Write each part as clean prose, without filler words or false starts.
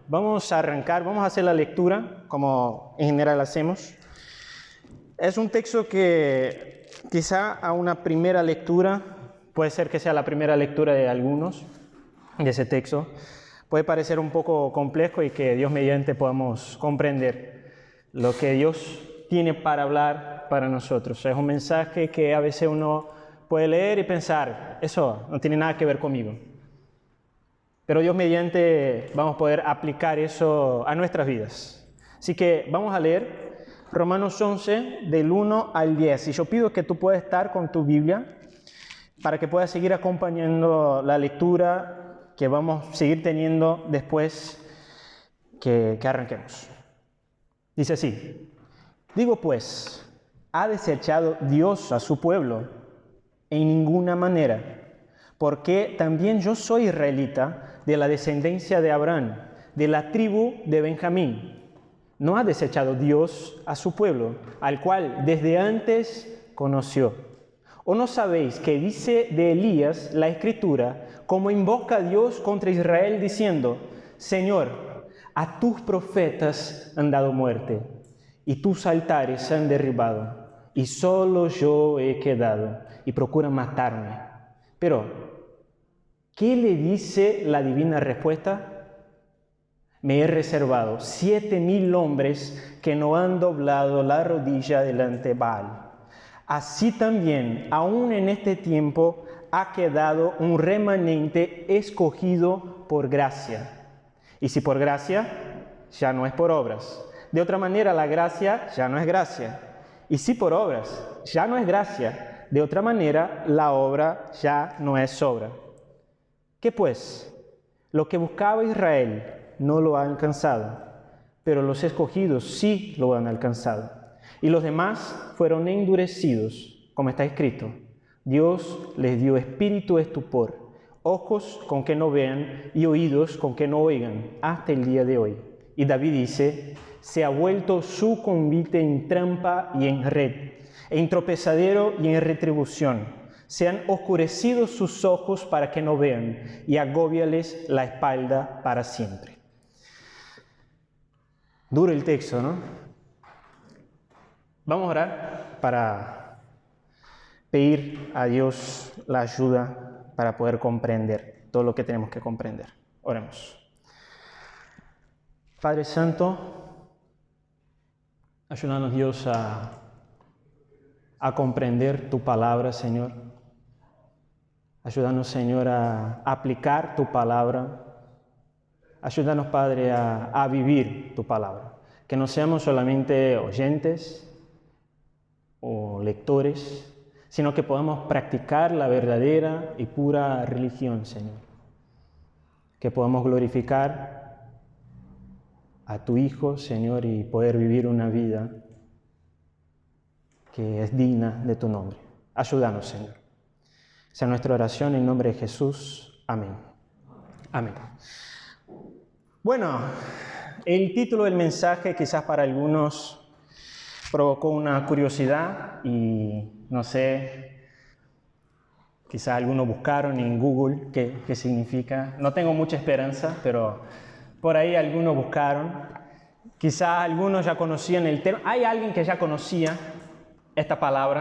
Vamos a arrancar, vamos a hacer la lectura, como en general hacemos. Es un texto que quizá a una primera lectura, puede ser que sea la primera lectura de algunos de ese texto, puede parecer un poco complejo y que Dios mediante podamos comprender lo que Dios tiene para hablar para nosotros. Es un mensaje que a veces uno puede leer y pensar, eso no tiene nada que ver conmigo. Pero Dios mediante vamos a poder aplicar eso a nuestras vidas. Así que vamos a leer Romanos 11, del 1 al 10. Y yo pido que tú puedas estar con tu Biblia para que puedas seguir acompañando la lectura que vamos a seguir teniendo después que arranquemos. Dice así: digo pues, ¿ha desechado Dios a su pueblo? En ninguna manera. Porque también yo soy israelita, de la descendencia de Abraham, de la tribu de Benjamín. ¿No ha desechado Dios a su pueblo, al cual desde antes conoció? ¿O no sabéis que dice de Elías la Escritura, como invoca a Dios contra Israel, diciendo: Señor, a tus profetas han dado muerte, y tus altares se han derribado, y solo yo he quedado, y procuran matarme? Pero, ¿qué le dice la divina respuesta? Me he reservado 7,000 hombres que no han doblado la rodilla delante de Baal. Así también, aún en este tiempo, ha quedado un remanente escogido por gracia. Y si por gracia, ya no es por obras. De otra manera, la gracia ya no es gracia. Y si por obras, ya no es gracia. De otra manera, la obra ya no es obra. ¿Qué pues? Lo que buscaba Israel no lo ha alcanzado, pero los escogidos sí lo han alcanzado. Y los demás fueron endurecidos, como está escrito: Dios les dio espíritu de estupor, ojos con que no vean y oídos con que no oigan, hasta el día de hoy. Y David dice: se ha vuelto su convite en trampa y en red, en tropezadero y en retribución. Se han oscurecido sus ojos para que no vean, y agóbiales la espalda para siempre. Duro el texto, ¿no? Vamos a orar para pedir a Dios la ayuda para poder comprender todo lo que tenemos que comprender. Oremos. Padre Santo, ayúdanos, Dios, a comprender tu palabra, Señor. Ayúdanos, Señor, a aplicar tu palabra. Ayúdanos, Padre, a vivir tu palabra. Que no seamos solamente oyentes o lectores, sino que podamos practicar la verdadera y pura religión, Señor. Que podamos glorificar a tu Hijo, Señor, y poder vivir una vida que es digna de tu nombre. Ayúdanos, Señor. Sea nuestra oración en nombre de Jesús. Amén. Amén. Bueno, el título del mensaje quizás para algunos provocó una curiosidad y no sé, quizás algunos buscaron en Google qué significa. No tengo mucha esperanza, pero por ahí algunos buscaron. Quizás algunos ya conocían el tema. ¿Hay alguien que ya conocía esta palabra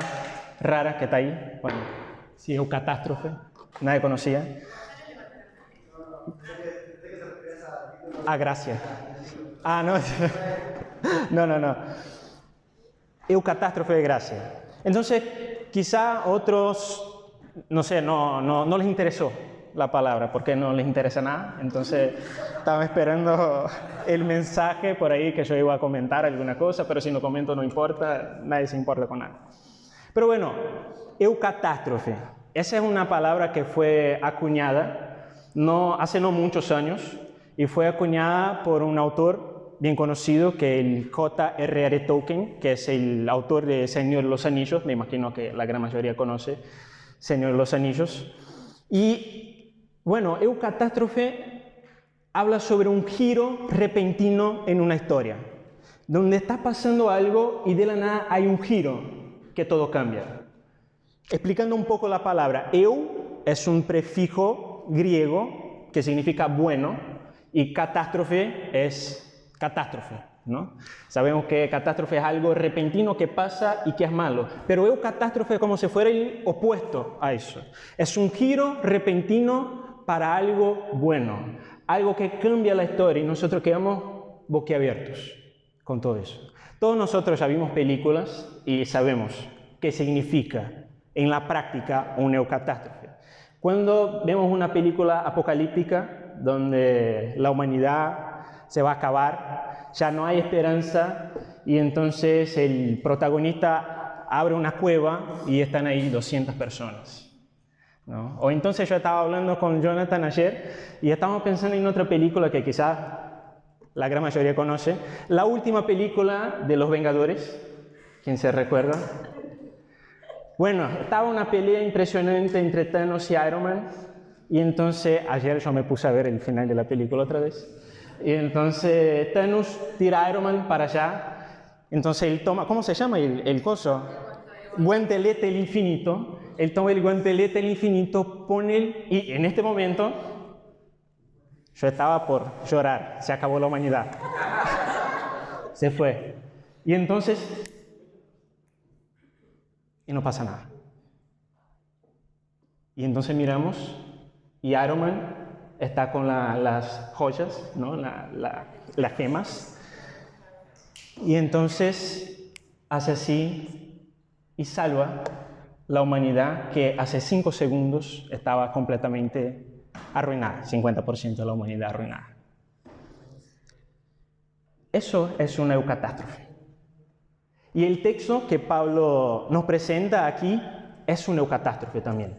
rara que está ahí? Bueno, sí, es catástrofe. Nadie conocía. Gracia. No. Eucatástrofe de gracia. Entonces, quizá otros, no sé, no les interesó la palabra, porque no les interesa nada. Entonces, estaba esperando el mensaje por ahí que yo iba a comentar alguna cosa, pero si no comento no importa, nadie se importa con nada. Pero bueno, eucatástrofe. Esa es una palabra que fue acuñada hace no muchos años, y fue acuñada por un autor bien conocido, que es el J.R.R. Tolkien, que es el autor de Señor de los Anillos. Me imagino que la gran mayoría conoce Señor de los Anillos. Y bueno, eucatástrofe habla sobre un giro repentino en una historia, donde está pasando algo y de la nada hay un giro que todo cambia. Explicando un poco la palabra, eu es un prefijo griego que significa bueno, y catástrofe es catástrofe, ¿no? Sabemos que catástrofe es algo repentino que pasa y que es malo, pero eucatástrofe es como si fuera el opuesto a eso. Es un giro repentino para algo bueno, algo que cambia la historia y nosotros quedamos boquiabiertos con todo eso. Todos nosotros ya vimos películas y sabemos qué significa en la práctica una eucatástrofe. Cuando vemos una película apocalíptica donde la humanidad se va a acabar, ya no hay esperanza y entonces el protagonista abre una cueva y están ahí 200 personas, ¿no? O entonces yo estaba hablando con Jonathan ayer y estábamos pensando en otra película que quizás la gran mayoría conoce, la última película de Los Vengadores, ¿quién se recuerda? Bueno, estaba una pelea impresionante entre Thanos y Iron Man y entonces ayer yo me puse a ver el final de la película otra vez y entonces Thanos tira a Iron Man para allá, entonces él toma, ¿cómo se llama el coso? Guantelete del infinito, él toma el guantelete del infinito, y en este momento yo estaba por llorar, se acabó la humanidad, se fue y entonces y no pasa nada. Y entonces miramos y Iron Man está con las joyas, ¿no? Las gemas. Y entonces hace así y salva la humanidad que hace 5 segundos estaba completamente arruinada, 50% de la humanidad arruinada. Eso es una eucatástrofe. Y el texto que Pablo nos presenta aquí es una eucatástrofe también.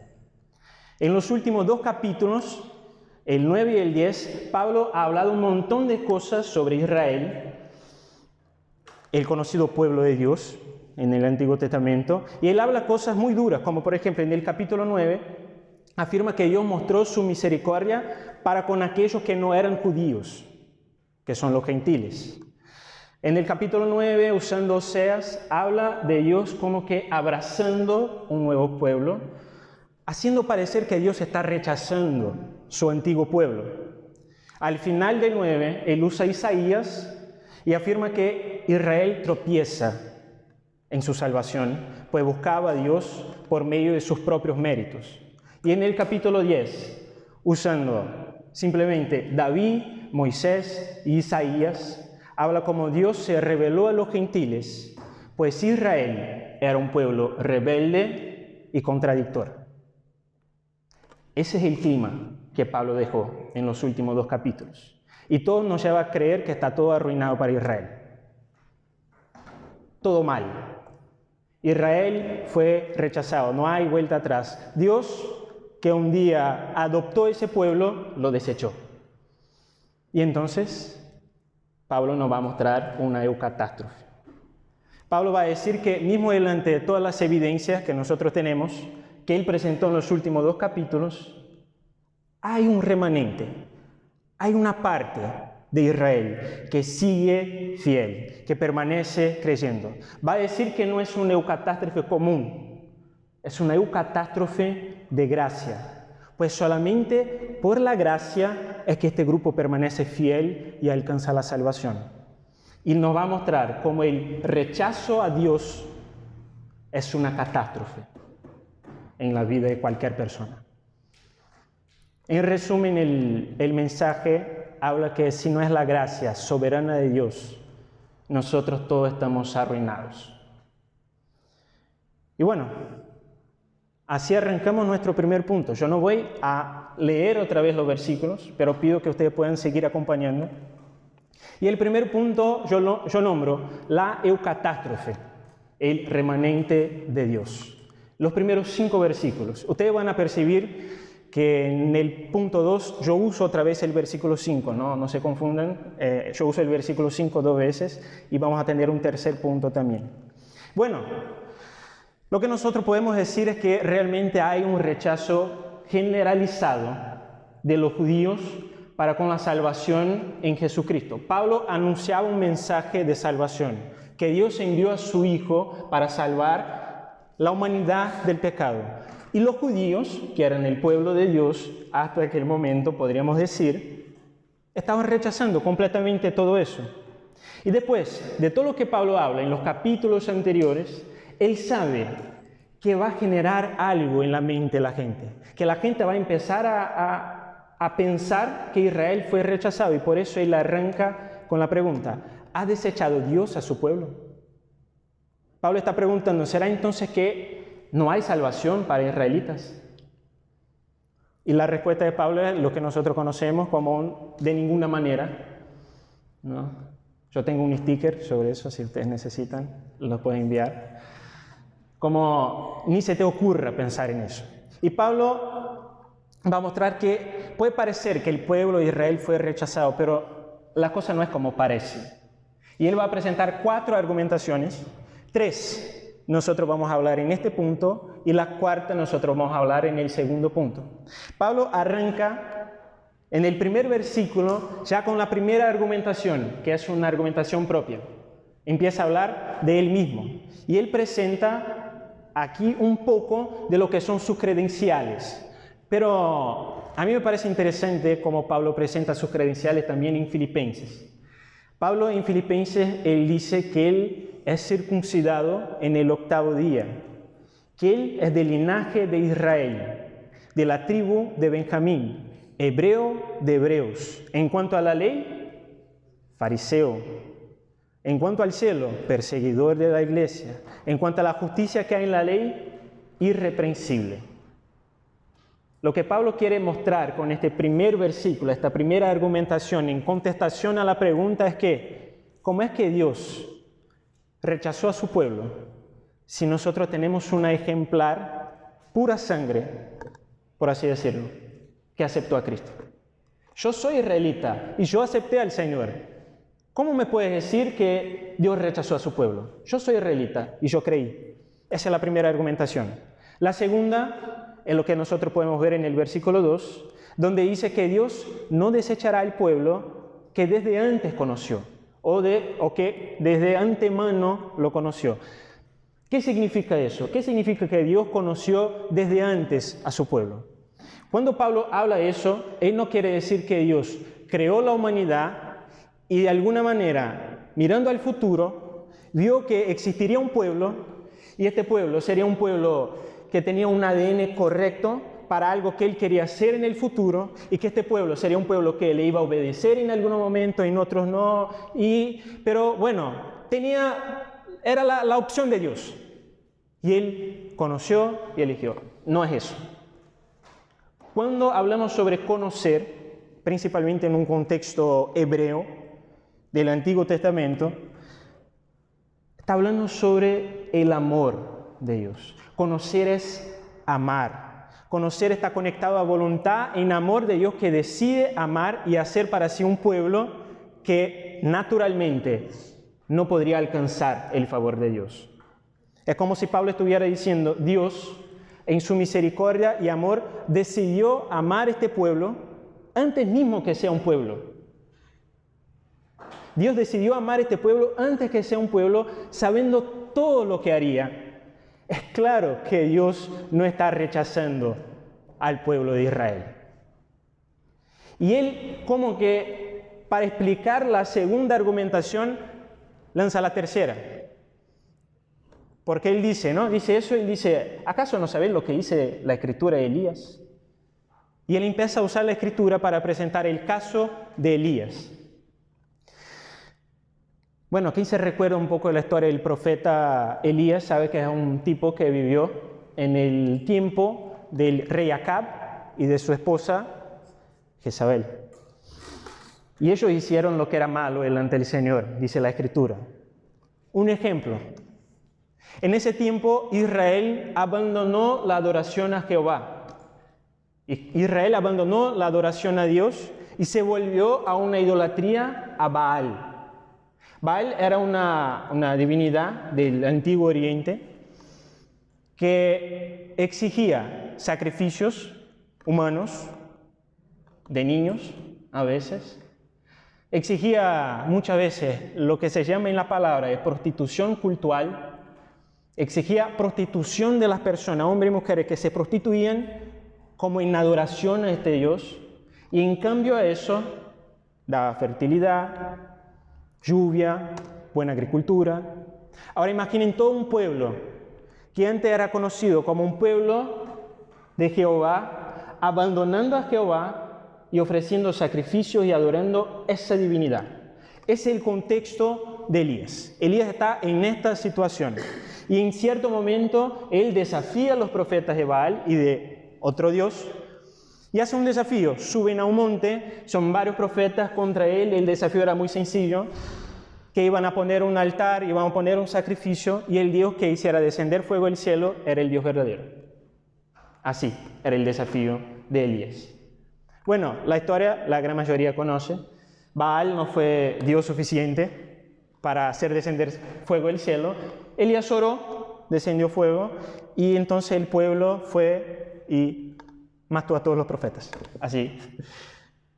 En los últimos 2 capítulos, el 9 y el 10, Pablo ha hablado un montón de cosas sobre Israel, el conocido pueblo de Dios en el Antiguo Testamento, y él habla cosas muy duras, como por ejemplo en el capítulo 9, afirma que Dios mostró su misericordia para con aquellos que no eran judíos, que son los gentiles. En el capítulo 9, usando Oseas, habla de Dios como que abrazando un nuevo pueblo, haciendo parecer que Dios está rechazando su antiguo pueblo. Al final del 9, él usa Isaías y afirma que Israel tropieza en su salvación, pues buscaba a Dios por medio de sus propios méritos. Y en el capítulo 10, usando simplemente David, Moisés y Isaías, habla como Dios se reveló a los gentiles, pues Israel era un pueblo rebelde y contradictor. Ese es el clima que Pablo dejó en los últimos 2 capítulos. Y todo nos lleva a creer que está todo arruinado para Israel. Todo mal. Israel fue rechazado, no hay vuelta atrás. Dios, que un día adoptó ese pueblo, lo desechó. Y entonces Pablo nos va a mostrar una eucatástrofe. Pablo va a decir que mismo delante de todas las evidencias que nosotros tenemos, que él presentó en los últimos 2 capítulos, hay un remanente, hay una parte de Israel que sigue fiel, que permanece creyendo. Va a decir que no es una eucatástrofe común, es una eucatástrofe de gracia. Pues solamente por la gracia es que este grupo permanece fiel y alcanza la salvación. Y nos va a mostrar cómo el rechazo a Dios es una catástrofe en la vida de cualquier persona. En resumen, el mensaje habla que si no es la gracia soberana de Dios, nosotros todos estamos arruinados. Y bueno, así arrancamos nuestro primer punto. Yo no voy a leer otra vez los versículos, pero pido que ustedes puedan seguir acompañando. Y el primer punto yo nombro la eucatástrofe, el remanente de Dios. Los primeros 5 versículos. Ustedes van a percibir que en el punto 2 yo uso otra vez el versículo 5, no se confundan. Yo uso el versículo 5 2 veces y vamos a tener un tercer punto también. Bueno, lo que nosotros podemos decir es que realmente hay un rechazo generalizado de los judíos para con la salvación en Jesucristo. Pablo anunciaba un mensaje de salvación, que Dios envió a su Hijo para salvar la humanidad del pecado. Y los judíos, que eran el pueblo de Dios, hasta aquel momento podríamos decir, Estaban rechazando completamente todo eso. Y después de todo lo que Pablo habla en los capítulos anteriores, él sabe que va a generar algo en la mente de la gente, que la gente va a empezar a pensar que Israel fue rechazado, y por eso él arranca con la pregunta: ¿ha desechado Dios a su pueblo? Pablo está preguntando: ¿será entonces que no hay salvación para israelitas? Y la respuesta de Pablo es lo que nosotros conocemos como de ninguna manera, ¿no? Yo tengo un sticker sobre eso, si ustedes necesitan, lo pueden enviar. Como ni se te ocurra pensar en eso. Y Pablo va a mostrar que puede parecer que el pueblo de Israel fue rechazado, pero la cosa no es como parece. Y él va a presentar 4 argumentaciones. 3 nosotros vamos a hablar en este punto, y la 4ª nosotros vamos a hablar en el segundo punto. Pablo arranca en el primer versículo ya con la primera argumentación, que es una argumentación propia. Empieza a hablar de él mismo. Y él presenta aquí un poco de lo que son sus credenciales. Pero a mí me parece interesante cómo Pablo presenta sus credenciales también en Filipenses. Pablo en Filipenses, él dice que él es circuncidado en el 8º día, que él es del linaje de Israel, de la tribu de Benjamín, hebreo de hebreos. En cuanto a la ley, fariseo. En cuanto al cielo, perseguidor de la iglesia. En cuanto a la justicia que hay en la ley, irreprensible. Lo que Pablo quiere mostrar con este primer versículo, esta primera argumentación en contestación a la pregunta, es que ¿cómo es que Dios rechazó a su pueblo si nosotros tenemos una ejemplar pura sangre, por así decirlo, que aceptó a Cristo? Yo soy israelita y yo acepté al Señor. ¿Cómo me puedes decir que Dios rechazó a su pueblo? Yo soy israelita y yo creí. Esa es la primera argumentación. La segunda es lo que nosotros podemos ver en el versículo 2, donde dice que Dios no desechará al pueblo que desde antes conoció, o que desde antemano lo conoció. ¿Qué significa eso? ¿Qué significa que Dios conoció desde antes a su pueblo? Cuando Pablo habla de eso, él no quiere decir que Dios creó la humanidad y de alguna manera, mirando al futuro, vio que existiría un pueblo, y este pueblo sería un pueblo que tenía un ADN correcto para algo que él quería hacer en el futuro, y que este pueblo sería un pueblo que le iba a obedecer en algunos momentos, en otros no, pero bueno, era la opción de Dios. Y él conoció y eligió. No es eso. Cuando hablamos sobre conocer, principalmente en un contexto hebreo del Antiguo Testamento, está hablando sobre el amor de Dios. Conocer es amar. Conocer está conectado a voluntad en amor de Dios, que decide amar y hacer para sí un pueblo que naturalmente no podría alcanzar el favor de Dios. Es como si Pablo estuviera diciendo: Dios, en su misericordia y amor, decidió amar este pueblo antes mismo que sea un pueblo. Dios decidió amar este pueblo antes que sea un pueblo, sabiendo todo lo que haría. Es claro que Dios no está rechazando al pueblo de Israel. Y él, como que para explicar la segunda argumentación, lanza la tercera. Porque él dice, ¿no? Dice eso, él dice: ¿acaso no sabéis lo que dice la escritura de Elías? Y él empieza a usar la escritura para presentar el caso de Elías. Bueno, quien se recuerda un poco de la historia del profeta Elías sabe que es un tipo que vivió en el tiempo del rey Acab y de su esposa Jezabel. Y ellos hicieron lo que era malo delante del Señor, dice la escritura. Un ejemplo. En ese tiempo Israel abandonó la adoración a Jehová. Israel abandonó la adoración a Dios y se volvió a una idolatría a Baal. Baal era una divinidad del Antiguo Oriente que exigía sacrificios humanos, de niños a veces. Exigía muchas veces lo que se llama en la palabra de prostitución cultural. Exigía prostitución de las personas, hombres y mujeres que se prostituían como en adoración a este Dios. Y en cambio a eso daba fertilidad, lluvia, buena agricultura. Ahora imaginen todo un pueblo que antes era conocido como un pueblo de Jehová, abandonando a Jehová y ofreciendo sacrificios y adorando esa divinidad. Ese es el contexto de Elías. Elías está en esta situación. Y en cierto momento él desafía a los profetas de Baal y de otro dios y hace un desafío. Suben a un monte, son varios profetas contra él. El desafío era muy sencillo, que iban a poner un altar, iban a poner un sacrificio y el Dios que hiciera descender fuego del cielo era el Dios verdadero. Así era el desafío de Elías. Bueno, la historia la gran mayoría conoce. Baal no fue Dios suficiente para hacer descender fuego del cielo. Elías oró, descendió fuego y entonces el pueblo fue y mató a todos los profetas. Así.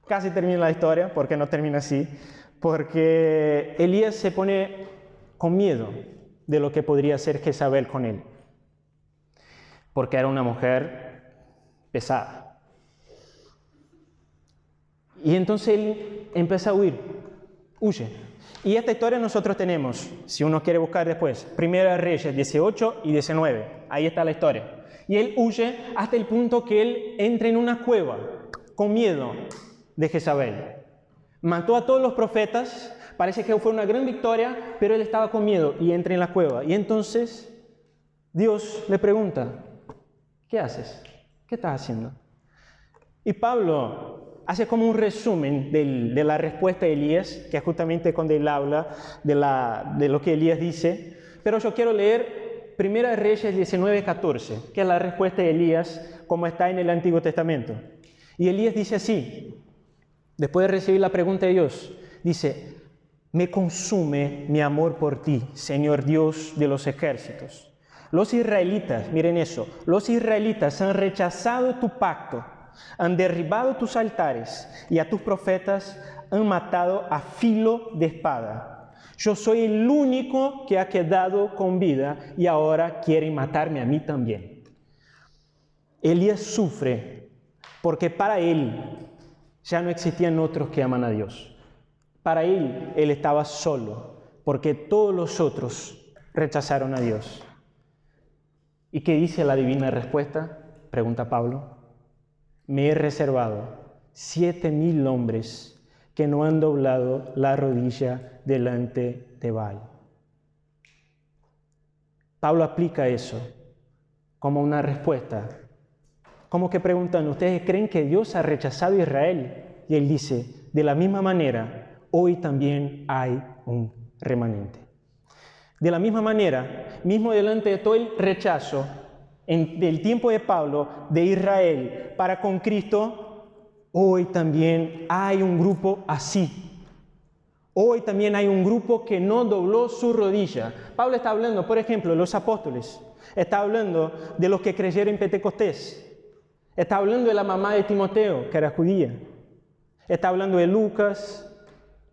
Casi termina la historia, porque no termina así, porque Elías se pone con miedo de lo que podría hacer Jezabel con él, porque era una mujer pesada. Y entonces él empieza a huye. Y esta historia nosotros tenemos, si uno quiere buscar después, Primera de Reyes 18 y 19, ahí está la historia. Y él huye hasta el punto que él entra en una cueva con miedo de Jezabel. Mató a todos los profetas, parece que fue una gran victoria, pero él estaba con miedo y entra en la cueva. Y entonces Dios le pregunta, ¿qué haces? ¿Qué estás haciendo? Y Pablo hace como un resumen de la respuesta de Elías, que es justamente cuando él habla de lo que Elías dice, pero yo quiero leer Primera de Reyes 19:14, que es la respuesta de Elías como está en el Antiguo Testamento. Y Elías dice así, después de recibir la pregunta de Dios, dice, me consume mi amor por ti, Señor Dios de los ejércitos. Los israelitas, miren eso, los israelitas han rechazado tu pacto, han derribado tus altares y a tus profetas han matado a filo de espada. Yo soy el único que ha quedado con vida y ahora quieren matarme a mí también. Elías sufre porque para él ya no existían otros que aman a Dios. Para él estaba solo porque todos los otros rechazaron a Dios. ¿Y qué dice la divina respuesta? Pregunta Pablo. Me he reservado 7,000 hombres que no han doblado la rodilla delante de Baal. Pablo aplica eso como una respuesta. Como que preguntan, ¿ustedes creen que Dios ha rechazado a Israel? Y él dice, de la misma manera, hoy también hay un remanente. De la misma manera, mismo delante de todo el rechazo del tiempo de Pablo, de Israel para con Cristo, hoy también hay un grupo así. Hoy también hay un grupo que no dobló su rodilla. Pablo está hablando, por ejemplo, de los apóstoles. Está hablando de los que creyeron en Pentecostés. Está hablando de la mamá de Timoteo, que era judía. Está hablando de Lucas.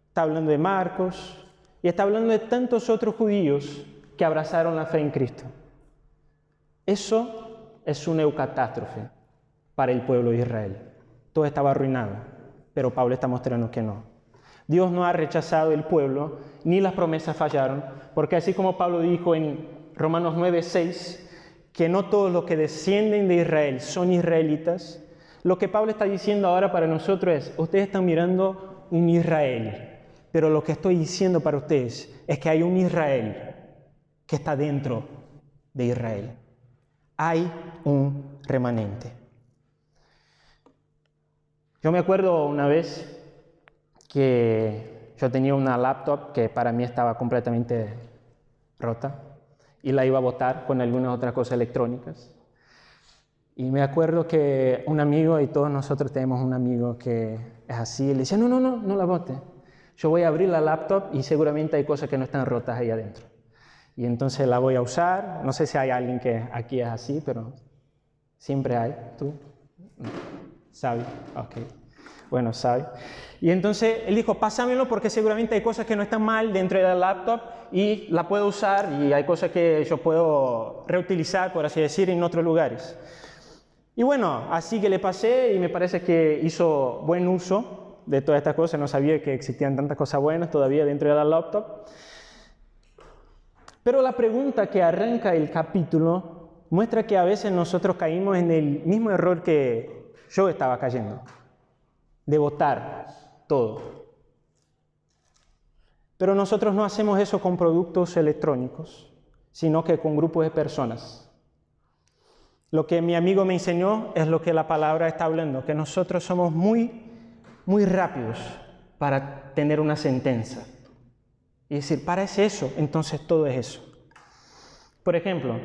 Está hablando de Marcos. Y está hablando de tantos otros judíos que abrazaron la fe en Cristo. Eso es una catástrofe para el pueblo de Israel. Todo estaba arruinado, pero Pablo está mostrando que no. Dios no ha rechazado el pueblo, ni las promesas fallaron, porque así como Pablo dijo en Romanos 9:6, que no todos los que descienden de Israel son israelitas, lo que Pablo está diciendo ahora para nosotros es, ustedes están mirando un Israel, pero lo que estoy diciendo para ustedes es que hay un Israel que está dentro de Israel. Hay un remanente. Yo me acuerdo una vez que yo tenía una laptop que para mí estaba completamente rota y la iba a botar con algunas otras cosas electrónicas. Y me acuerdo que un amigo, y todos nosotros tenemos un amigo que es así, le decía, no la bote. Yo voy a abrir la laptop y seguramente hay cosas que no están rotas ahí adentro. Y entonces la voy a usar. No sé si hay alguien que aquí es así, pero siempre hay. ¿Tú? ¿Sabes? Ok. Bueno, sabe. Y entonces él dijo, pásamelo porque seguramente hay cosas que no están mal dentro de la laptop y la puedo usar y hay cosas que yo puedo reutilizar, por así decir, en otros lugares. Y bueno, así que le pasé y me parece que hizo buen uso. de todas estas cosas, no sabía que existían tantas cosas buenas todavía dentro de la laptop. Pero la pregunta que arranca el capítulo muestra que a veces nosotros caímos en el mismo error que yo estaba cayendo, de botar todo. Pero nosotros no hacemos eso con productos electrónicos, sino que con grupos de personas. Lo que mi amigo me enseñó es lo que la palabra está hablando, que nosotros somos muy rápidos para tener una sentencia. Y decir, parece eso, entonces todo es eso. Por ejemplo,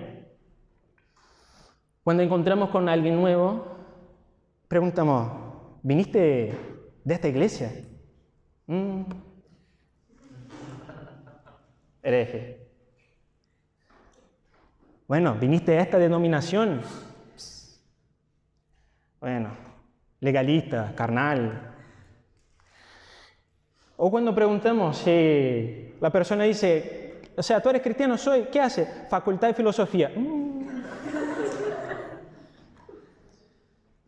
cuando encontramos con alguien nuevo, preguntamos, ¿viniste de esta iglesia? Hereje. Bueno, ¿viniste de esta denominación? Bueno, legalista, carnal. O cuando preguntamos si la persona dice, o sea, ¿tú eres cristiano? Soy. ¿Qué hace? Facultad de Filosofía.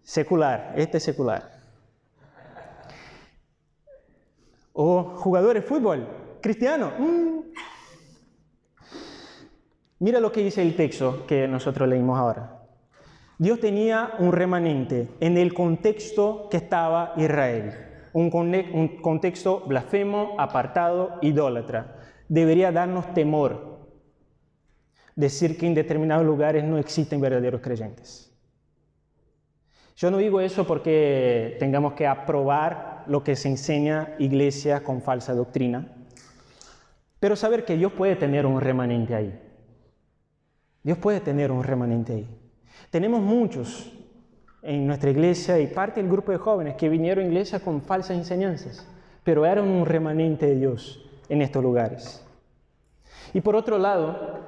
Secular, este es secular. O jugador de fútbol, cristiano. Mira lo que dice el texto que nosotros leímos ahora. Dios tenía un remanente en el contexto que estaba Israel. Un contexto blasfemo, apartado, idólatra. Debería darnos temor decir que en determinados lugares no existen verdaderos creyentes. Yo no digo eso porque tengamos que aprobar lo que se enseña iglesia con falsa doctrina, pero saber que Dios puede tener un remanente ahí. Dios puede tener un remanente ahí. Tenemos muchos en nuestra iglesia y parte del grupo de jóvenes que vinieron a la iglesia con falsas enseñanzas, pero eran un remanente de Dios en estos lugares. Y por otro lado,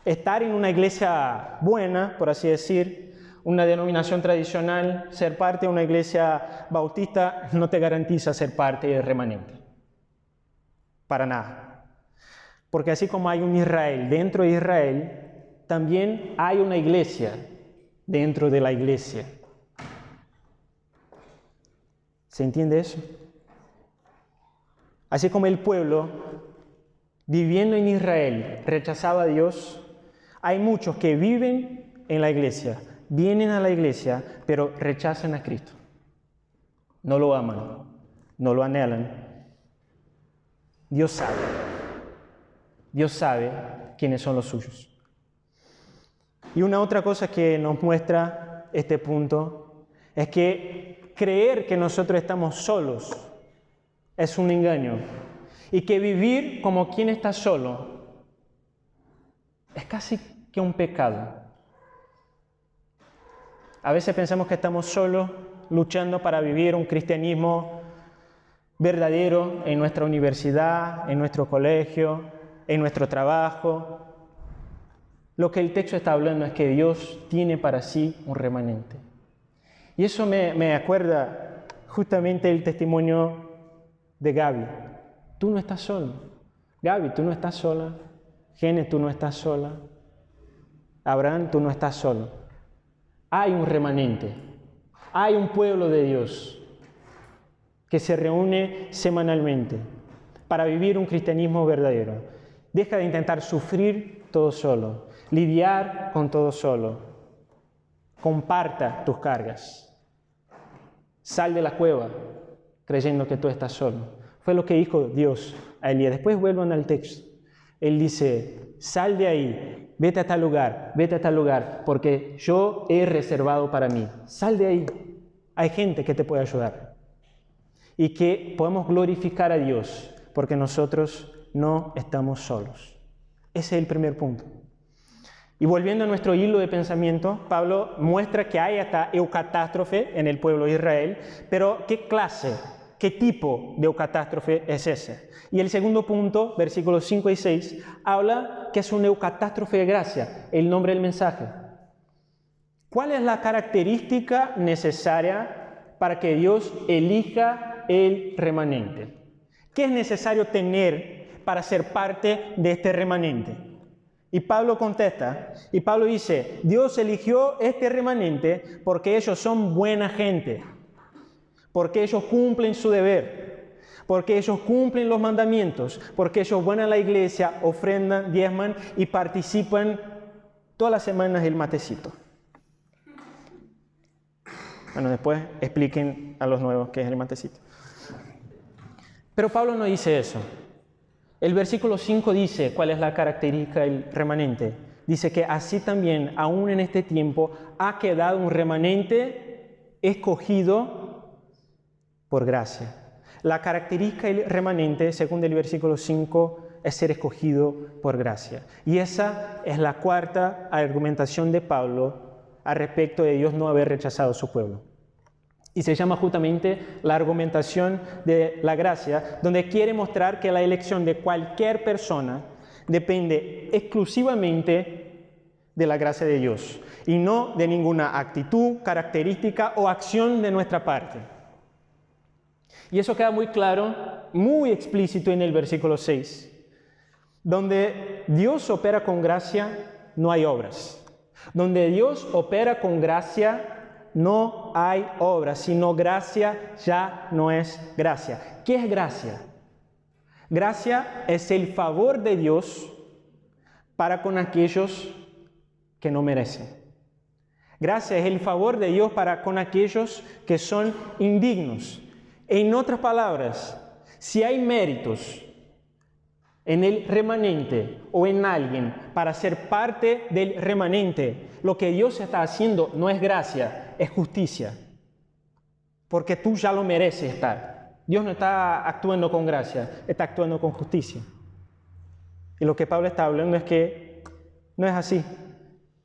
estar en una iglesia buena, por así decir, una denominación tradicional, ser parte de una iglesia bautista, no te garantiza ser parte del remanente. Para nada. Porque así como hay un Israel dentro de Israel, también hay una iglesia dentro de la iglesia. ¿Se entiende eso? Así como el pueblo, viviendo en Israel, rechazaba a Dios, hay muchos que viven en la iglesia, vienen a la iglesia, pero rechazan a Cristo. No lo aman, no lo anhelan. Dios sabe quiénes son los suyos. Y una otra cosa que nos muestra este punto es que creer que nosotros estamos solos es un engaño y que vivir como quien está solo es casi que un pecado. A veces pensamos que estamos solos luchando para vivir un cristianismo verdadero en nuestra universidad, en nuestro colegio, en nuestro trabajo. Lo que el texto está hablando es que Dios tiene para sí un remanente. Y eso me acuerda justamente el testimonio de Gaby. Tú no estás solo. Gaby, tú no estás sola. Gene, tú no estás sola. Abraham, tú no estás solo. Hay un remanente. Hay un pueblo de Dios que se reúne semanalmente para vivir un cristianismo verdadero. Deja de intentar sufrir todo solo. Lidiar con todo solo. Comparta tus cargas. Sal de la cueva creyendo que tú estás solo. Fue lo que dijo Dios a Elías. Después vuelvan al texto. Él dice, sal de ahí, vete a tal lugar, porque yo he reservado para mí. Sal de ahí. Hay gente que te puede ayudar. Y que podemos glorificar a Dios, porque nosotros no estamos solos. Ese es el primer punto. Y volviendo a nuestro hilo de pensamiento, Pablo muestra que hay hasta eucatástrofe en el pueblo de Israel, pero ¿qué clase, qué tipo de eucatástrofe es ese? Y el segundo punto, versículos 5 y 6, habla que es una eucatástrofe de gracia, el nombre del mensaje. ¿Cuál es la característica necesaria para que Dios elija el remanente? ¿Qué es necesario tener para ser parte de este remanente? Y Pablo contesta, y Pablo dice, Dios eligió este remanente porque ellos son buena gente, porque ellos cumplen su deber, porque ellos cumplen los mandamientos, porque ellos van a la iglesia, ofrendan, diezman y participan todas las semanas del matecito. Bueno, después expliquen a los nuevos qué es el matecito. Pero Pablo no dice eso. El versículo 5 dice cuál es la característica del remanente. Dice que así también, aún en este tiempo, ha quedado un remanente escogido por gracia. La característica del remanente, según el versículo 5, es ser escogido por gracia. Y esa es la cuarta argumentación de Pablo al respecto de Dios no haber rechazado a su pueblo. Y se llama justamente la argumentación de la gracia, donde quiere mostrar que la elección de cualquier persona depende exclusivamente de la gracia de Dios y no de ninguna actitud, característica o acción de nuestra parte. Y eso queda muy claro, muy explícito en el versículo 6, donde Dios opera con gracia, no hay obras. Donde Dios opera con gracia, no hay obras, sino gracia ya no es gracia. ¿Qué es gracia? Gracia es el favor de Dios para con aquellos que no merecen. Gracia es el favor de Dios para con aquellos que son indignos. En otras palabras, si hay méritos en el remanente o en alguien para ser parte del remanente, lo que Dios está haciendo no es gracia, es justicia. Porque tú ya lo mereces estar. Dios no está actuando con gracia, está actuando con justicia. Y lo que Pablo está hablando es que no es así,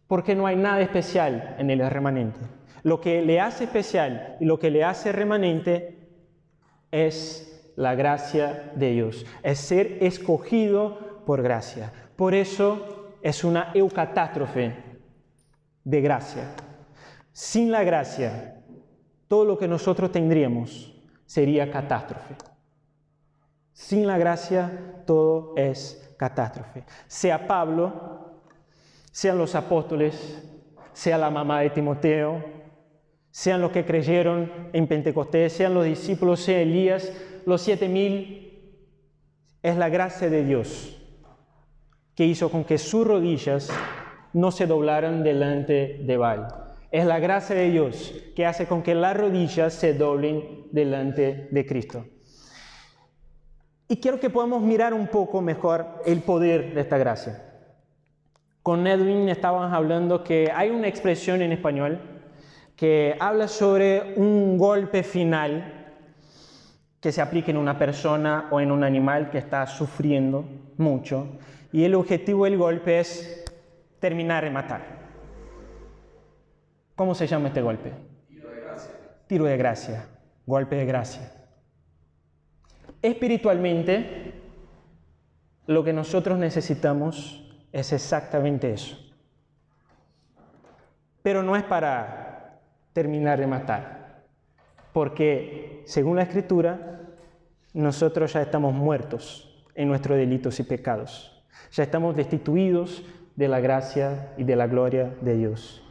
porque no hay nada especial en el remanente. Lo que le hace especial y lo que le hace remanente es la gracia de Dios, es ser escogido por gracia. Por eso es una eucatástrofe de gracia. Sin la gracia, todo lo que nosotros tendríamos sería catástrofe. Sin la gracia, todo es catástrofe. Sea Pablo, sean los apóstoles, sea la mamá de Timoteo, sean los que creyeron en Pentecostés, sean los discípulos, sea Elías, los 7,000, es la gracia de Dios que hizo con que sus rodillas no se doblaran delante de Baal. Es la gracia de Dios que hace con que las rodillas se doblen delante de Cristo. Y quiero que podamos mirar un poco mejor el poder de esta gracia. Con Edwin estábamos hablando que hay una expresión en español que habla sobre un golpe final que se aplique en una persona o en un animal que está sufriendo mucho. Y el objetivo del golpe es terminar de matar. ¿Cómo se llama este golpe? Tiro de gracia. Tiro de gracia, golpe de gracia. Espiritualmente, lo que nosotros necesitamos es exactamente eso. Pero no es para terminar de matar, porque según la Escritura, nosotros ya estamos muertos en nuestros delitos y pecados. Ya estamos destituidos de la gracia y de la gloria de Dios.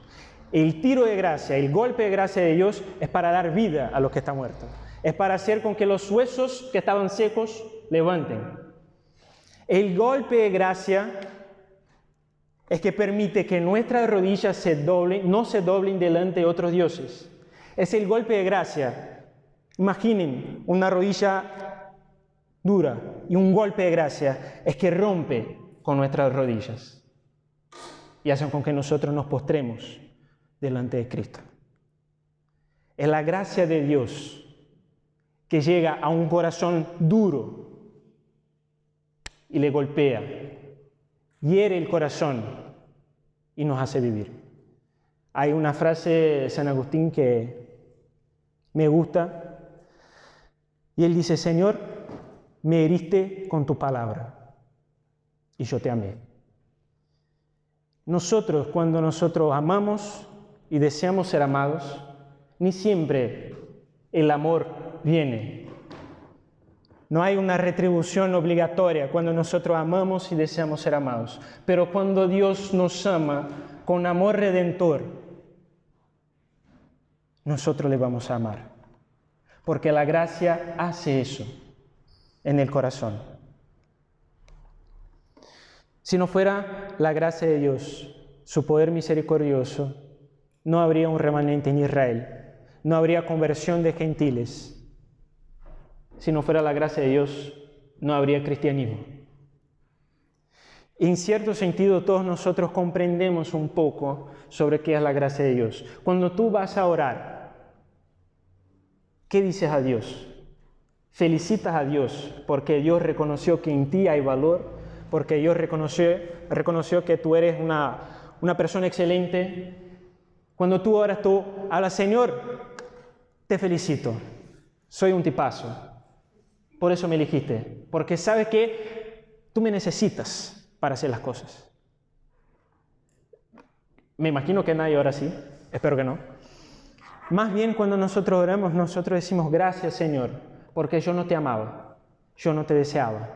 El tiro de gracia, el golpe de gracia de Dios es para dar vida a los que están muertos. Es para hacer con que los huesos que estaban secos levanten. El golpe de gracia es que permite que nuestras rodillas no se doblen delante de otros dioses. Es el golpe de gracia. Imaginen una rodilla dura y un golpe de gracia es que rompe con nuestras rodillas y hace con que nosotros nos postremos delante de Cristo. Es la gracia de Dios que llega a un corazón duro y le golpea, hiere el corazón y nos hace vivir. Hay una frase de San Agustín que me gusta y él dice: Señor, me heriste con tu palabra y yo te amé. Nosotros, cuando nosotros amamos y deseamos ser amados, ni siempre el amor viene. No hay una retribución obligatoria cuando nosotros amamos y deseamos ser amados. Pero cuando Dios nos ama con amor redentor, nosotros le vamos a amar. porque la gracia hace eso en el corazón. Si no fuera la gracia de Dios, su poder misericordioso, no habría un remanente en Israel, no habría conversión de gentiles. Si no fuera la gracia de Dios, no habría cristianismo. En cierto sentido, todos nosotros comprendemos un poco sobre qué es la gracia de Dios. Cuando tú vas a orar, ¿qué dices a Dios? Felicitas a Dios porque Dios reconoció que en ti hay valor, porque Dios reconoció que tú eres una persona excelente. Cuando tú oras, tú hablas, Señor, te felicito, soy un tipazo. Por eso me elegiste, porque sabes que tú me necesitas para hacer las cosas. Me imagino que nadie ora así, espero que no. Más bien cuando nosotros oramos, nosotros decimos, gracias Señor, porque yo no te amaba, yo no te deseaba,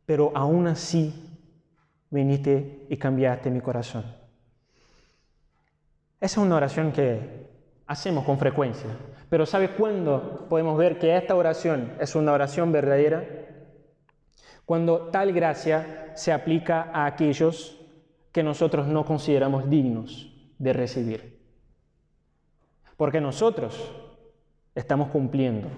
pero aún así viniste y cambiaste mi corazón. Esa es una oración que hacemos con frecuencia, pero ¿sabe cuándo podemos ver que esta oración es una oración verdadera? Cuando tal gracia se aplica a aquellos que nosotros no consideramos dignos de recibir. Porque nosotros estamos cumpliendo,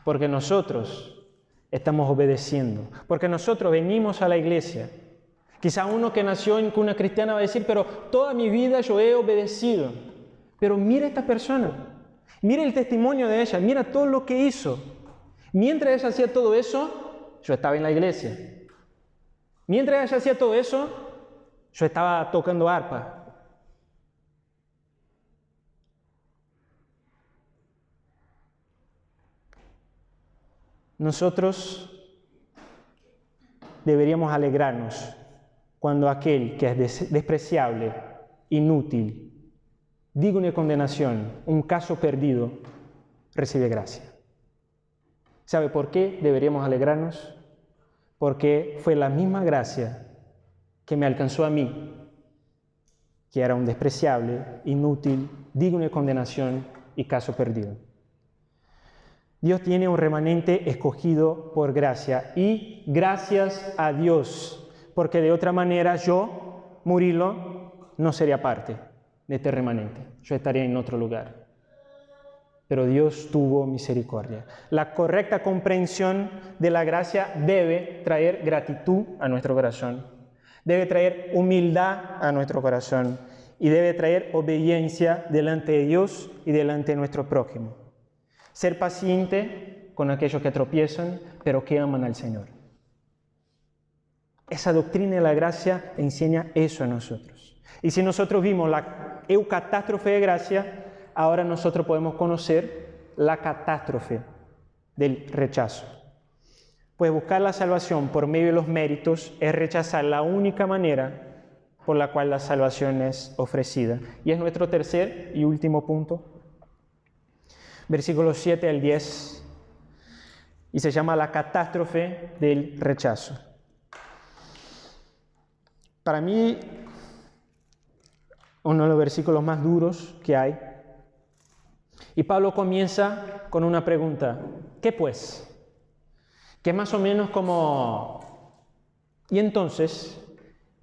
porque nosotros estamos obedeciendo, porque nosotros venimos a la iglesia. Quizá uno que nació en cuna cristiana va a decir, pero toda mi vida yo he obedecido. Pero mira esta persona, mira el testimonio de ella, mira todo lo que hizo. Mientras ella hacía todo eso, yo estaba en la iglesia. Mientras ella hacía todo eso, yo estaba tocando arpa. Nosotros deberíamos alegrarnos cuando aquel que es despreciable, inútil, digno de condenación, un caso perdido, recibe gracia. ¿Sabe por qué deberíamos alegrarnos? Porque fue la misma gracia que me alcanzó a mí, que era un despreciable, inútil, digno de condenación y caso perdido. Dios tiene un remanente escogido por gracia y gracias a Dios, porque de otra manera yo, Murilo, no sería parte de este remanente, yo estaría en otro lugar. Pero Dios tuvo misericordia. La correcta comprensión de la gracia debe traer gratitud a nuestro corazón, debe traer humildad a nuestro corazón y debe traer obediencia delante de Dios y delante de nuestro prójimo. Ser paciente con aquellos que tropiezan, pero que aman al Señor. Esa doctrina de la gracia enseña eso a nosotros. Y si nosotros vimos la eucatástrofe de gracia, ahora nosotros podemos conocer la catástrofe del rechazo. Pues buscar la salvación por medio de los méritos es rechazar la única manera por la cual la salvación es ofrecida. Y es nuestro tercer y último punto. Versículos 7 al 10, y se llama la catástrofe del rechazo. Para mí, uno de los versículos más duros que hay. Y Pablo comienza con una pregunta, ¿qué pues? Que es más o menos como, ¿y entonces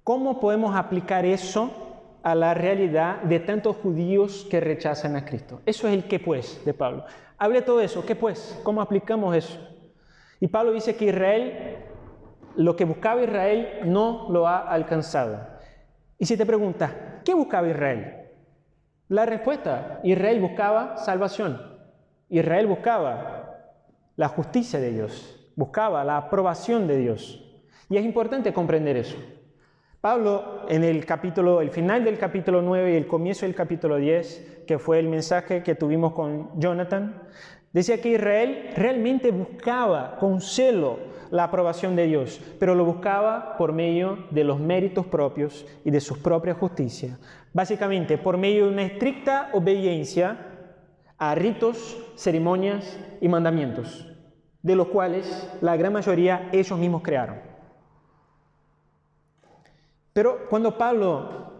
cómo podemos aplicar eso a la realidad de tantos judíos que rechazan a Cristo? Eso es el qué pues de Pablo. Hable todo eso, ¿qué pues? ¿Cómo aplicamos eso? Y Pablo dice que Israel, lo que buscaba Israel no lo ha alcanzado. Y si te preguntas, ¿qué buscaba Israel? La respuesta, Israel buscaba salvación. Israel buscaba la justicia de Dios, buscaba la aprobación de Dios. Y es importante comprender eso. Pablo, en el final del capítulo 9 y el comienzo del capítulo 10, que fue el mensaje que tuvimos con Jonathan, decía que Israel realmente buscaba con celo la aprobación de Dios, pero lo buscaba por medio de los méritos propios y de su propia justicia. Básicamente, por medio de una estricta obediencia a ritos, ceremonias y mandamientos, de los cuales la gran mayoría ellos mismos crearon. Pero cuando Pablo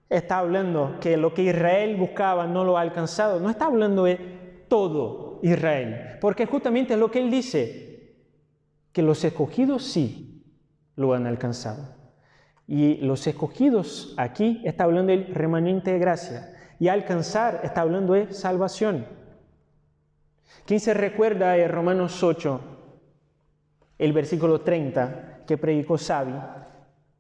está hablando que lo que Israel buscaba no lo ha alcanzado, no está hablando de todo Israel, porque justamente es lo que él dice, que los escogidos sí lo han alcanzado. Y los escogidos aquí está hablando del remanente de gracia, y alcanzar está hablando de salvación. ¿Quién se recuerda de Romanos 8, el versículo 30 que predicó Xavi?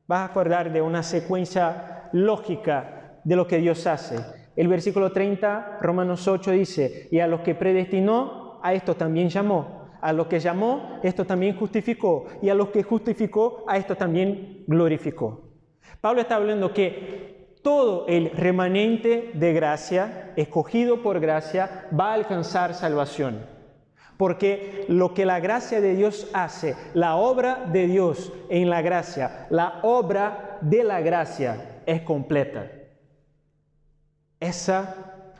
Vas a acordar de una secuencia lógica de lo que Dios hace. El versículo 30, Romanos 8 dice, y a los que predestinó, a esto también llamó. A los que llamó, esto también justificó. Y a los que justificó, a esto también glorificó. Pablo está hablando que todo el remanente de gracia, escogido por gracia, va a alcanzar salvación. Porque lo que la gracia de Dios hace, la obra de Dios en la gracia, la obra de la gracia es completa.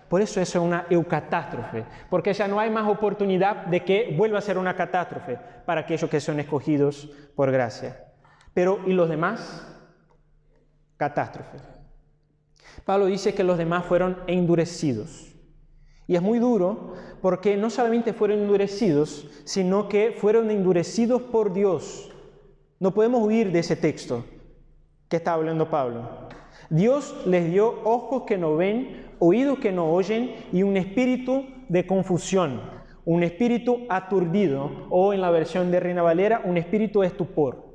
Por eso es una eucatástrofe, porque ya no hay más oportunidad de que vuelva a ser una catástrofe para aquellos que son escogidos por gracia. Pero, ¿y los demás? Catástrofe. Pablo dice que los demás fueron endurecidos. Y es muy duro porque no solamente fueron endurecidos, sino que fueron endurecidos por Dios. No podemos huir de ese texto que está hablando Pablo. Dios les dio ojos que no ven, oídos que no oyen y un espíritu de confusión, un espíritu aturdido, o en la versión de Reina Valera, un espíritu de estupor.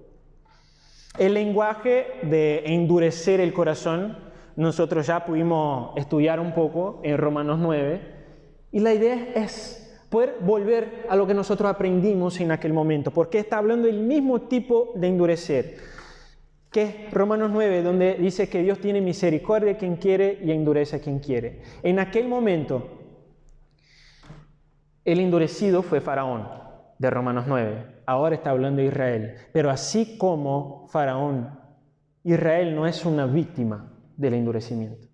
El lenguaje de endurecer el corazón, nosotros ya pudimos estudiar un poco en Romanos 9, y la idea es poder volver a lo que nosotros aprendimos en aquel momento, porque está hablando del mismo tipo de endurecer, que es Romanos 9, donde dice que Dios tiene misericordia a quien quiere y endurece a quien quiere. En aquel momento, el endurecido fue Faraón, de Romanos 9. Ahora está hablando de Israel. Pero así como Faraón, Israel no es una víctima del endurecimiento.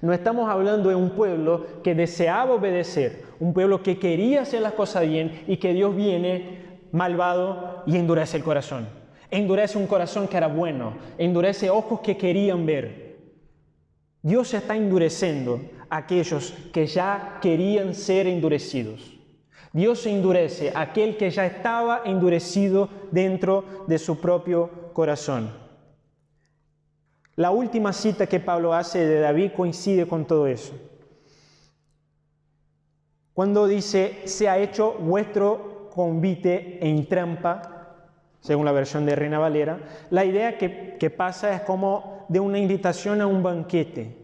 No estamos hablando de un pueblo que deseaba obedecer, un pueblo que quería hacer las cosas bien y que Dios viene malvado y endurece el corazón. Endurece un corazón que era bueno, endurece ojos que querían ver. Dios está endureciendo a aquellos que ya querían ser endurecidos. Dios endurece a aquel que ya estaba endurecido dentro de su propio corazón. La última cita que Pablo hace de David coincide con todo eso. Cuando dice, se ha hecho vuestro convite en trampa, según la versión de Reina Valera, la idea que pasa es como de una invitación a un banquete.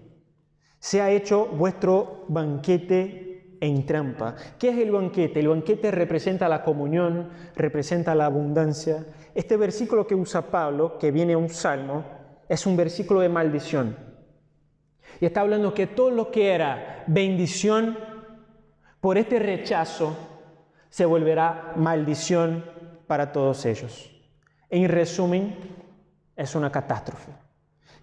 Se ha hecho vuestro banquete en trampa. ¿Qué es el banquete? El banquete representa la comunión, representa la abundancia. Este versículo que usa Pablo, que viene a un salmo, es un versículo de maldición. Y está hablando que todo lo que era bendición, por este rechazo, se volverá maldición para todos ellos. En resumen, es una catástrofe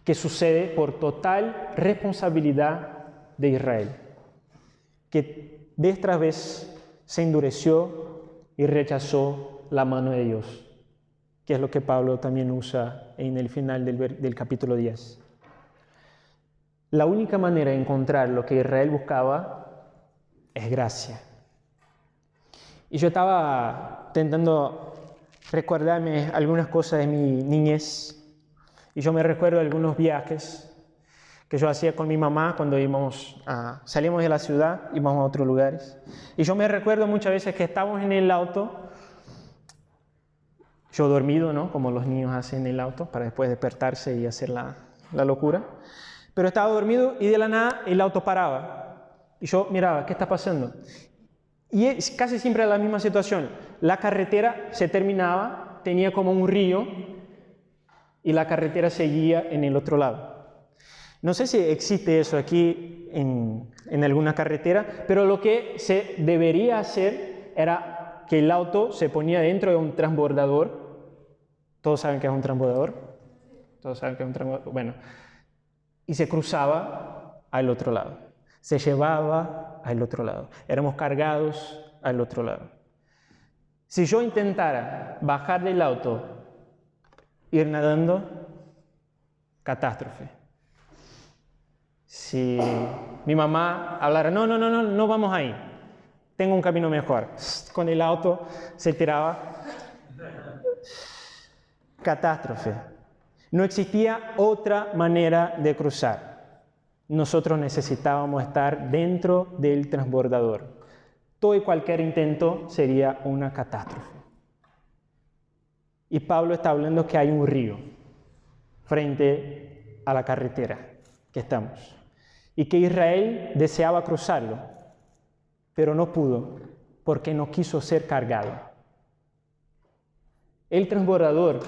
que sucede por total responsabilidad de Israel, que vez tras vez se endureció y rechazó la mano de Dios, que es lo que Pablo también usa en el final del capítulo 10. La única manera de encontrar lo que Israel buscaba es gracia. Y yo estaba intentando recordarme algunas cosas de mi niñez, y yo me recuerdo de algunos viajes que yo hacía con mi mamá cuando salíamos de la ciudad, íbamos a otros lugares. Y yo me recuerdo muchas veces que estábamos en el auto, yo dormido, ¿no? Como los niños hacen en el auto, para después despertarse y hacer la locura. Pero estaba dormido y de la nada el auto paraba. Y yo miraba, ¿qué está pasando? Y es casi siempre la misma situación. La carretera se terminaba, tenía como un río, y la carretera seguía en el otro lado. No sé si existe eso aquí en alguna carretera, pero lo que se debería hacer era que el auto se ponía dentro de un transbordador. ¿Todos saben qué es un transbordador? ¿Todos saben qué es un transbordador? Bueno, y se cruzaba al otro lado. Se llevaba al otro lado. Éramos cargados al otro lado. Si yo intentara bajar del auto, ir nadando, catástrofe. Si mi mamá hablara, no vamos ahí. tengo un camino mejor. Con el auto se tiraba. Catástrofe. No existía otra manera de cruzar. Nosotros necesitábamos estar dentro del transbordador. Todo y cualquier intento sería una catástrofe. Y Pablo está hablando que hay un río frente a la carretera que estamos. Y que Israel deseaba cruzarlo, pero no pudo porque no quiso ser cargado. El transbordador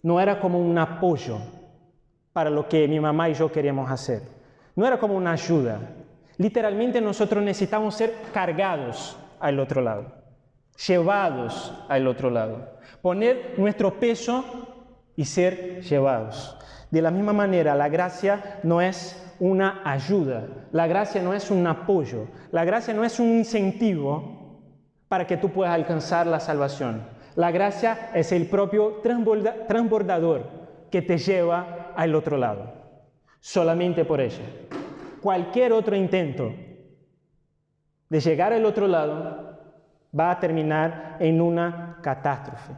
no era como un apoyo para lo que mi mamá y yo queríamos hacer. No era como una ayuda. Literalmente nosotros necesitamos ser cargados al otro lado, llevados al otro lado, poner nuestro peso y ser llevados. De la misma manera, la gracia no es una ayuda, la gracia no es un apoyo, la gracia no es un incentivo para que tú puedas alcanzar la salvación. La gracia es el propio transbordador que te lleva al otro lado, solamente por ella. Cualquier otro intento de llegar al otro lado va a terminar en una catástrofe.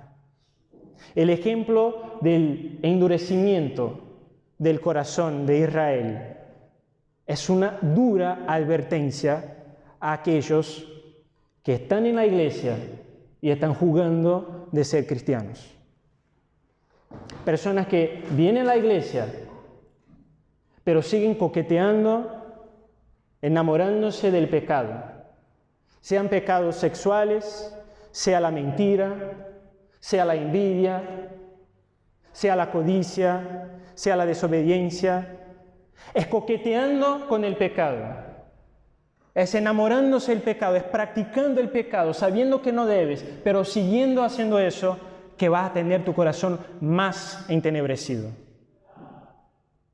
El ejemplo del endurecimiento del corazón de Israel es una dura advertencia a aquellos que están en la iglesia y están jugando de ser cristianos. Personas que vienen a la iglesia, pero siguen coqueteando, enamorándose del pecado. Sean pecados sexuales, sea la mentira, sea la envidia, sea la codicia, sea la desobediencia. Es coqueteando con el pecado. Es enamorándose del pecado, es practicando el pecado, sabiendo que no debes, pero siguiendo haciendo eso, que vas a tener tu corazón más entenebrecido.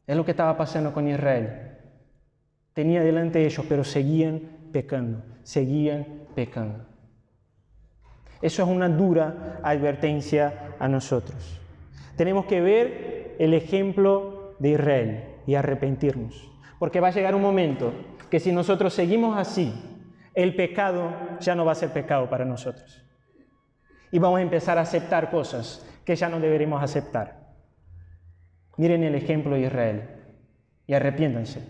Es lo que estaba pasando con Israel. Tenía delante de ellos, pero seguían pecando, seguían pecando. Eso es una dura advertencia a nosotros. Tenemos que ver el ejemplo de Israel y arrepentirnos, porque va a llegar un momento que si nosotros seguimos así, el pecado ya no va a ser pecado para nosotros. Y vamos a empezar a aceptar cosas que ya no deberíamos aceptar. Miren el ejemplo de Israel y arrepiéntanse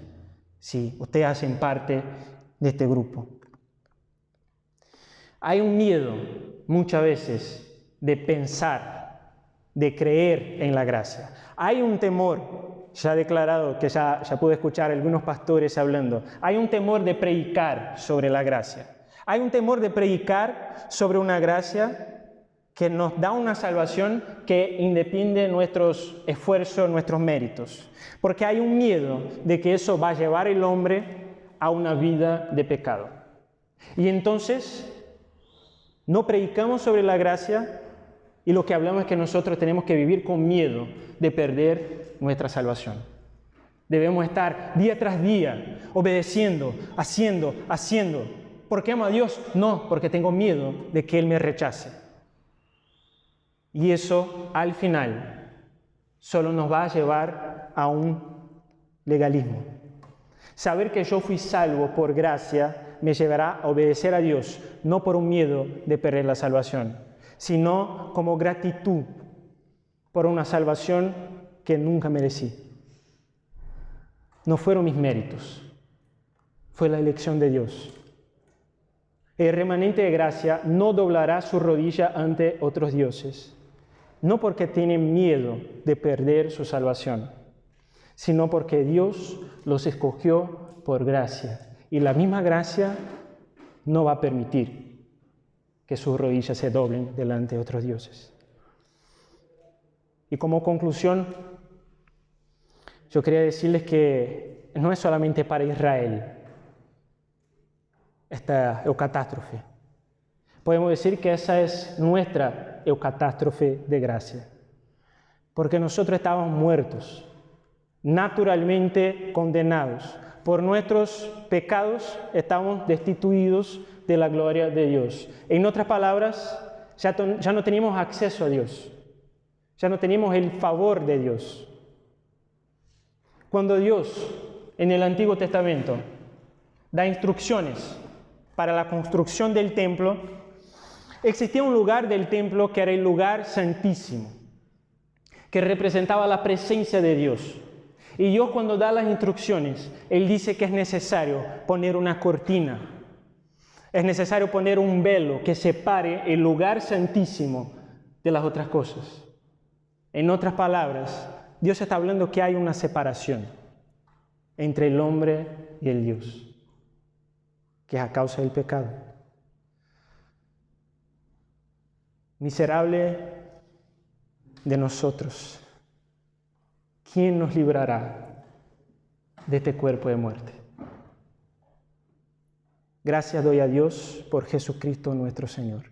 si ustedes hacen parte de este grupo. Hay un miedo muchas veces de pensar, de creer en la gracia. Hay un temor. Ya he declarado que ya pude escuchar a algunos pastores hablando. Hay un temor de predicar sobre la gracia. Hay un temor de predicar sobre una gracia que nos da una salvación que independe de nuestros esfuerzos, nuestros méritos. Porque hay un miedo de que eso va a llevar al hombre a una vida de pecado. Y entonces no predicamos sobre la gracia y lo que hablamos es que nosotros tenemos que vivir con miedo de perder nuestra salvación. Debemos estar día tras día obedeciendo, haciendo. ¿Por qué amo a Dios? No, porque tengo miedo de que Él me rechace. Y eso, al final, solo nos va a llevar a un legalismo. Saber que yo fui salvo por gracia me llevará a obedecer a Dios, no por un miedo de perder la salvación, sino como gratitud por una salvación que nunca merecí. No fueron mis méritos, fue la elección de Dios. El remanente de gracia no doblará su rodilla ante otros dioses, no porque tienen miedo de perder su salvación, sino porque Dios los escogió por gracia. Y la misma gracia no va a permitir que sus rodillas se doblen delante de otros dioses. Y como conclusión, yo quería decirles que no es solamente para Israel esta eucatástrofe. Podemos decir que esa es nuestra eucatástrofe de gracia. Porque nosotros estábamos muertos, naturalmente condenados. Por nuestros pecados estamos destituidos de la gloria de Dios. En otras palabras, ya no teníamos acceso a Dios. Ya no teníamos el favor de Dios. Cuando Dios, en el Antiguo Testamento, da instrucciones para la construcción del templo, existía un lugar del templo que era el lugar santísimo, que representaba la presencia de Dios. Y Dios, cuando da las instrucciones, Él dice que es necesario poner una cortina, es necesario poner un velo que separe el lugar santísimo de las otras cosas. En otras palabras, Dios está hablando que hay una separación entre el hombre y el Dios, que es a causa del pecado. Miserable de nosotros, ¿quién nos librará de este cuerpo de muerte? Gracias doy a Dios por Jesucristo nuestro Señor.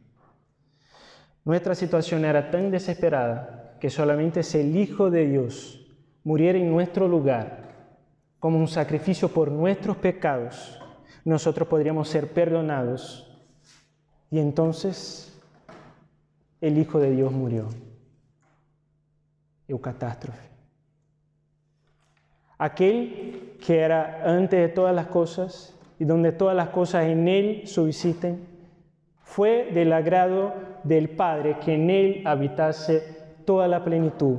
Nuestra situación era tan desesperada que solamente si el Hijo de Dios muriera en nuestro lugar como un sacrificio por nuestros pecados, nosotros podríamos ser perdonados. Y entonces el Hijo de Dios murió. Catástrofe. Aquel que era antes de todas las cosas y donde todas las cosas en Él subsisten, fue del agrado del Padre que en Él habitase toda la plenitud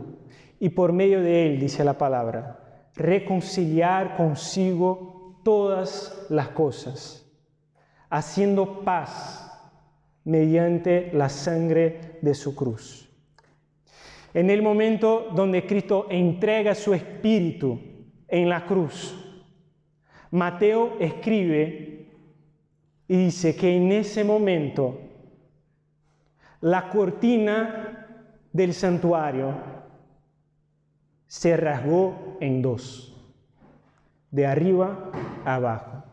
y por medio de Él, dice la palabra, reconciliar consigo todas las cosas, haciendo paz mediante la sangre de su cruz. En el momento donde Cristo entrega su espíritu en la cruz, Mateo escribe y dice que en ese momento la cortina del santuario se rasgó en dos, de arriba a abajo.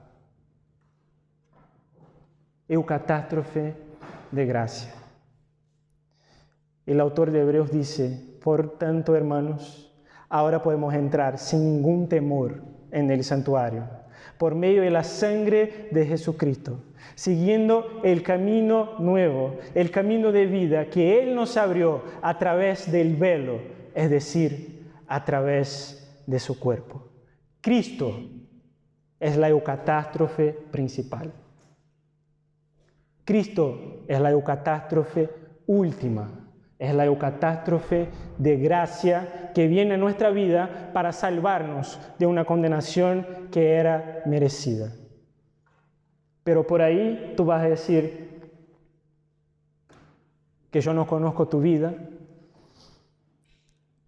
Catástrofe de gracia. El autor de Hebreos dice, por tanto, hermanos, ahora podemos entrar sin ningún temor en el santuario, por medio de la sangre de Jesucristo, siguiendo el camino nuevo, el camino de vida que Él nos abrió a través del velo, es decir, a través de su cuerpo. Cristo es la eucatástrofe principal. Cristo es la eucatástrofe última. Es la eucatástrofe de gracia que viene a nuestra vida para salvarnos de una condenación que era merecida. Pero por ahí tú vas a decir que yo no conozco tu vida,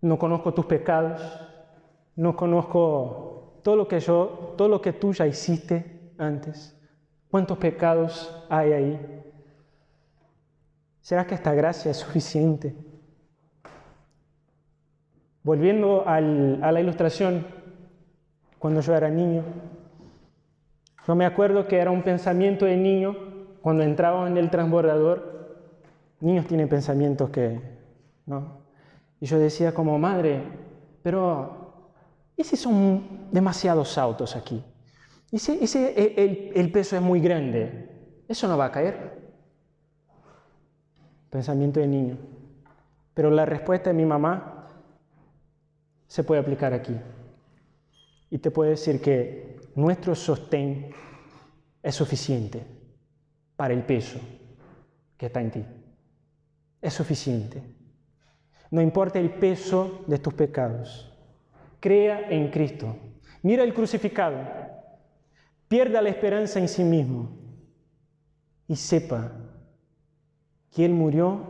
no conozco tus pecados, no conozco todo lo que tú ya hiciste antes. ¿Cuántos pecados hay ahí? ¿Será que esta gracia es suficiente? Volviendo a la ilustración, cuando yo era niño, yo me acuerdo que era un pensamiento de niño cuando entraba en el transbordador. Niños tienen pensamientos que, ¿no? Y yo decía como madre, pero ¿y si son demasiados autos aquí? ¿Y si el peso es muy grande? ¿Eso no va a caer? Pensamiento de niño. Pero la respuesta de mi mamá se puede aplicar aquí. Y te puedo decir que nuestro sostén es suficiente para el peso que está en ti. Es suficiente. No importa el peso de tus pecados. Crea en Cristo. Mira el crucificado. Pierda la esperanza en sí mismo. Y sepa que Él murió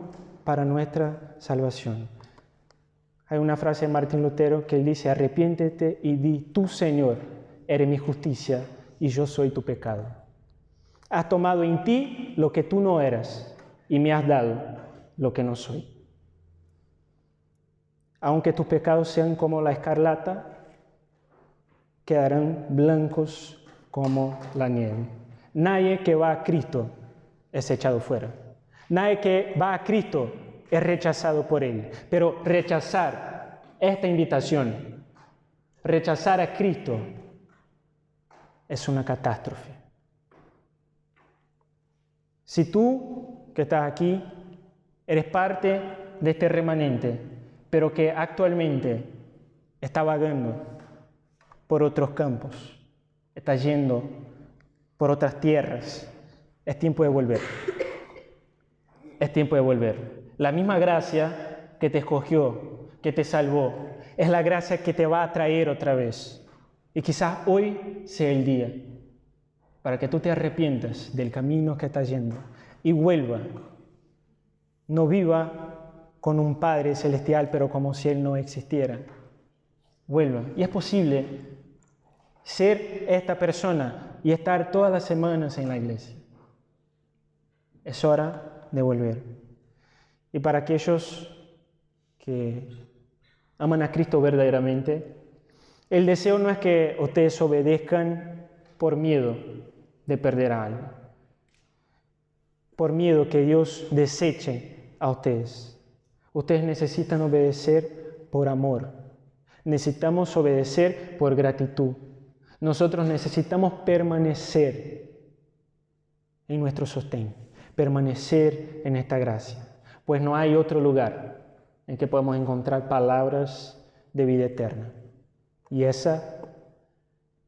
para nuestra salvación. Hay una frase de Martín Lutero que él dice, arrepiéntete y di, tú Señor, eres mi justicia y yo soy tu pecado. Has tomado en ti lo que tú no eras y me has dado lo que no soy. Aunque tus pecados sean como la escarlata, quedarán blancos como la nieve. Nadie que va a Cristo es echado fuera. Nadie que va a Cristo es rechazado por Él. Pero rechazar esta invitación, rechazar a Cristo, es una catástrofe. Si tú, que estás aquí, eres parte de este remanente, pero que actualmente está vagando por otros campos, está yendo por otras tierras, Es tiempo de volver. Es tiempo de volver. La misma gracia que te escogió, que te salvó, es la gracia que te va a traer otra vez. Y quizás hoy sea el día para que tú te arrepientas del camino que estás yendo y vuelva. No viva con un Padre celestial, pero como si Él no existiera. Vuelva. Y es posible ser esta persona y estar todas las semanas en la iglesia. Es hora de volver. Y para aquellos que aman a Cristo verdaderamente, el deseo no es que ustedes obedezcan por miedo de perder a algo, por miedo que Dios deseche a ustedes. Ustedes necesitan obedecer por amor. Necesitamos obedecer por gratitud. Nosotros necesitamos permanecer en nuestro sostén, permanecer en esta gracia, pues no hay otro lugar en que podamos encontrar palabras de vida eterna. Y esa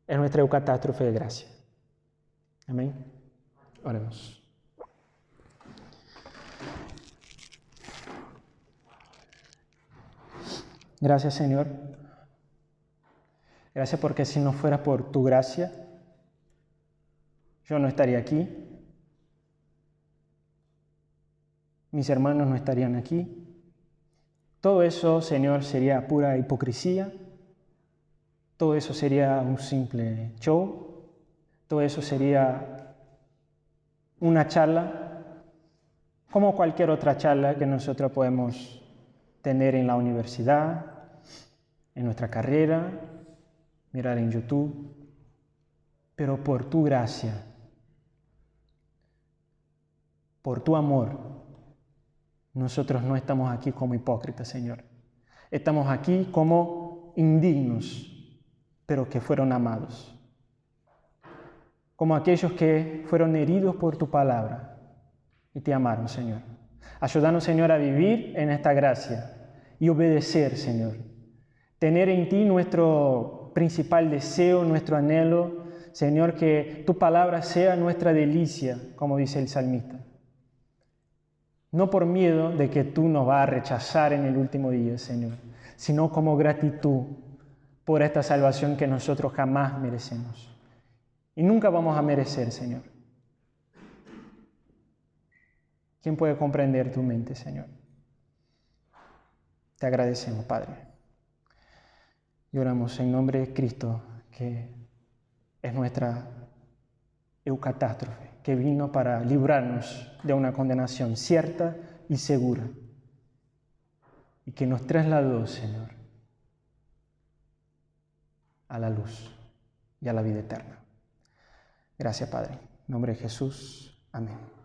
es nuestra eucatástrofe de gracia. Amén. Oremos. Gracias, Señor. Gracias porque si no fuera por tu gracia, yo no estaría aquí. Mis hermanos no estarían aquí. Todo eso, Señor, sería pura hipocresía. Todo eso sería un simple show. Todo eso sería una charla, como cualquier otra charla que nosotros podemos tener en la universidad, en nuestra carrera, mirar en YouTube. Pero por tu gracia, por tu amor, nosotros no estamos aquí como hipócritas, Señor. Estamos aquí como indignos, pero que fueron amados. Como aquellos que fueron heridos por tu palabra y te amaron, Señor. Ayúdanos, Señor, a vivir en esta gracia y obedecer, Señor. Tener en ti nuestro principal deseo, nuestro anhelo, Señor, que tu palabra sea nuestra delicia, como dice el salmista. No por miedo de que tú nos vas a rechazar en el último día, Señor, sino como gratitud por esta salvación que nosotros jamás merecemos. Y nunca vamos a merecer, Señor. ¿Quién puede comprender tu mente, Señor? Te agradecemos, Padre. Y oramos en nombre de Cristo, que es nuestra eucatástrofe, que vino para librarnos de una condenación cierta y segura, y que nos trasladó, Señor, a la luz y a la vida eterna. Gracias, Padre. En nombre de Jesús. Amén.